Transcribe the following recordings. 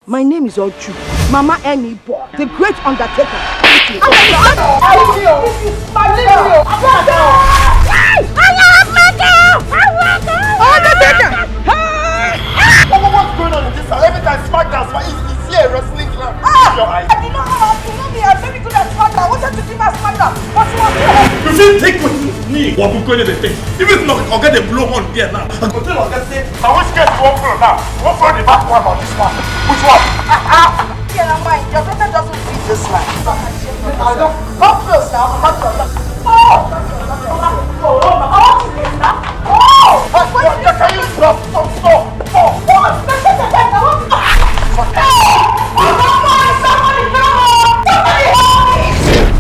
My name is Ochu. Mama Emi Bo, the great undertaker. What's going on in this house? Every time SmackDown, is here a wrestling club? I do not know. You know me, I'm very good at SmackDown. I wanted to give her SmackDown. What you want to do? You feel take what me? What we going to think? Even if I'll get the blow on here now. I'm going to say, I wish get one floor now. One floor the back one on this one. Which one? Yeah, I'm fine. Your daughter doesn't fit this line. Come close now. Come close. Can you stop?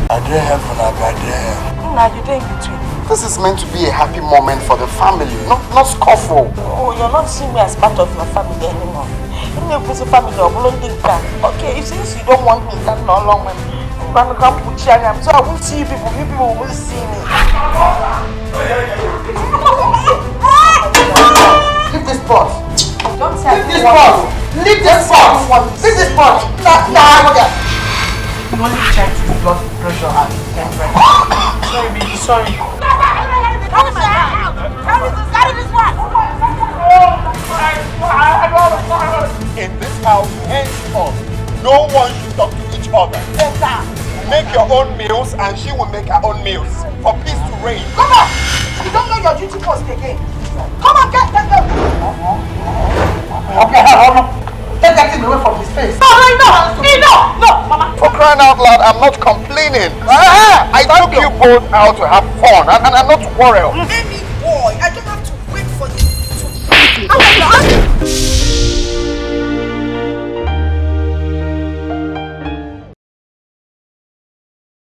I didn't help when I got there. Nah, you didn't between. This is meant to be a happy moment for the family, not scuffle. Oh, you're not seeing me as part of your family anymore. You're not a family of London. Okay, since you don't want me, that's no longer. I'm going to put you on. So I won't see you people. You people will see me. Leave this spot. Don't say Leave this spot. Leave this spot. Leave this spot. Nah, you only check his blood pressure and temperature. Sorry, baby, sorry. Carry this one. In this house, henceforth, no one should talk to each other. Yes, sir. Make your own meals and she will make her own meals. For peace to reign. Come on. You don't know your duty post again. Come on, get them. Okay, take that thing away from his face. No, Mama. For crying out loud, I'm not complaining. I took you both out to have fun and not to quarrel. Amy boy, I don't have to wait for you to...